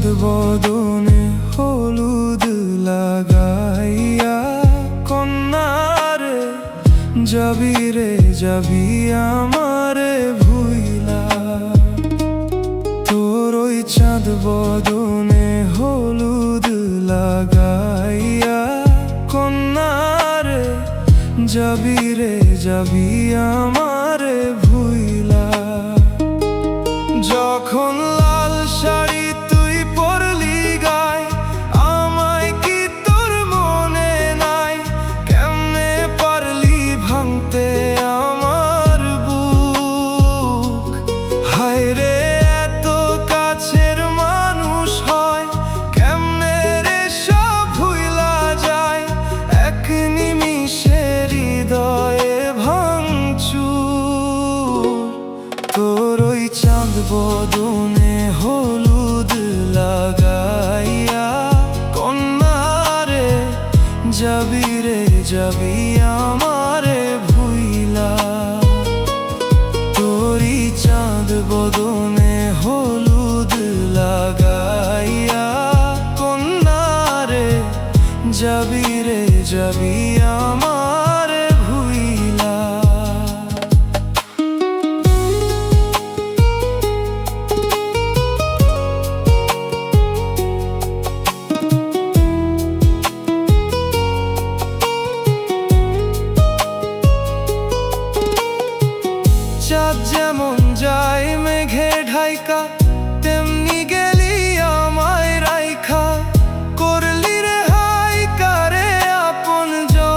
চাঁদ বদনে হলুদ লাগাইয়া কন্যারে যাবি রে যাবি আমারে ভুইলা। তোর ওই চাঁদ বদনে হলুদ লাগাইয়া কন্যারে যাবি রে যাবি আমারে ভুইলা। যখন লাল শাড়ি তুই পরলি গায় আমায় কি তোর মনে নাই? কেমনে পারলি ভাঙতে আমার বুক? হায় রে এত কাছের মানুষ হয় কেমনে রে সব ভুইলা যায়? এক নিমিষে হৃদয়ে ভাঙচুর। তোর ওই চাঁদ বদনে হলুদ লাগাইয়া কন্যারে যাবি রে যাবি আমারে ভুইলা। তোরই চাঁদ বদনে হলুদ লাগাইয়া কন্যারে যাবি রে যাবি আমারে ভুইলা। চাঁদ যেমন যায় মেঘে ঢাইকা তেমনি গেলি আমায় রাইখা। করলি রে হাই কারে আপনজন,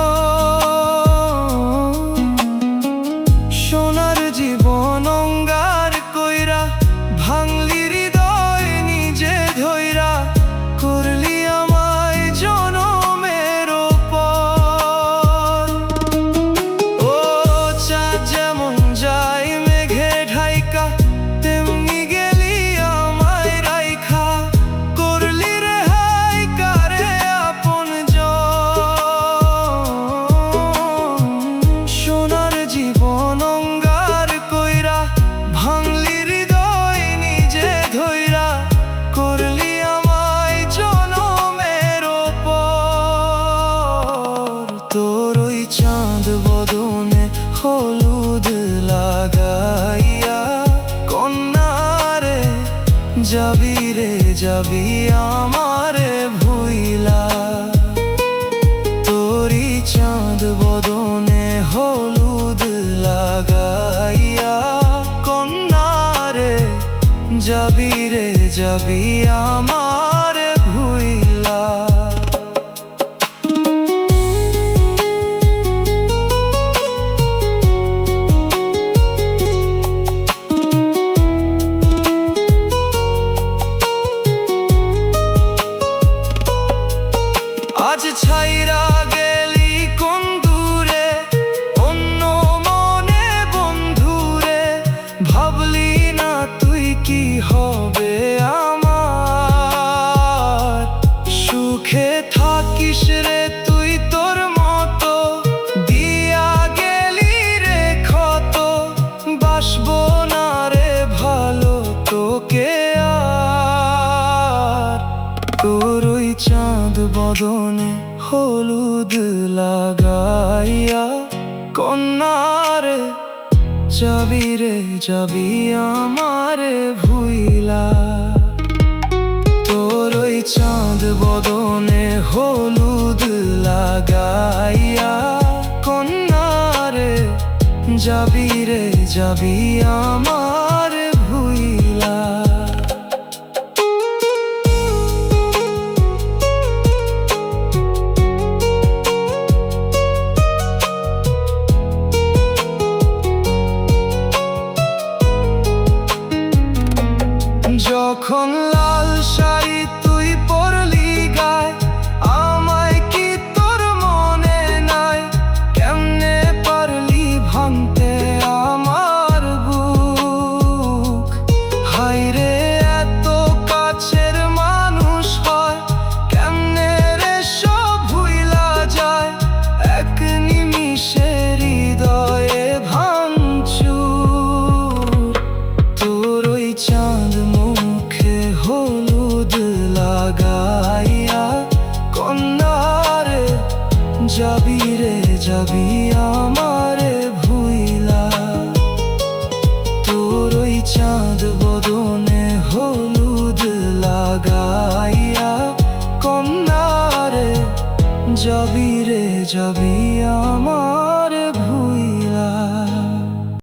সোনার জীবন অঙ্গার কইরা ভাঙলি হৃদয় নিজে ধইরা। করলি আমায় জনমের পর। ও চাঁদ যেমন যায় মেঘে ঢাইকা তেমনি গেলি আমায় রাইখা। করলি রে হাই কারে আপনজন, সোনার জীবন অঙ্গার কইরা ভাঙলি হৃদয় নিজে ধইরা। করলি আমায় জনমের পর। তোর ওই চাঁদ বদনে হলুদ লাগাইয়া কন্যারে যাবি রে যাবি আমারে ভুইলা। তোরই চাঁদ বদনে হলুদ লাগাইয়া কন্যারে যাবি রে যাবি আমারে ভুইলা। আজ ছাইরা গেলি কোন দূরে অন্য মনে বন্ধুরে। ভাবলি না তুই কি হবে আমার? সুখে থাকিস রে তুই তোর মতো দিয়া গেলি রে ক্ষত। বাসবো না রে ভালো তোকে আর। তোর ওই চাঁদ বদনে হলুদ লাগাইয়া কন্যারে যাবি রে যাবি আমারে ভুইলা। তোর ওই চাঁদ বদনে হলুদ লাগাইয়া কন্যারে যাবি রে যাবি আমারে ভুইলা। যখন লাল শাড়ি তুই পরলি গায় আমায় কি তোর মনে নাই? কেমনে পারলি ভাঙতে আমার বুক? হায় রে এত কাছের মানুষ হয় কেমনে রে সব ভুইলা যায়? এক নিমিষে হৃদয়ে ভাঙচুর। তোর ওই চাঁদ মুখে হলুদ চাঁদ বদনে হলুদ লাগাইয়া কন্যারে যাবি রে যাবি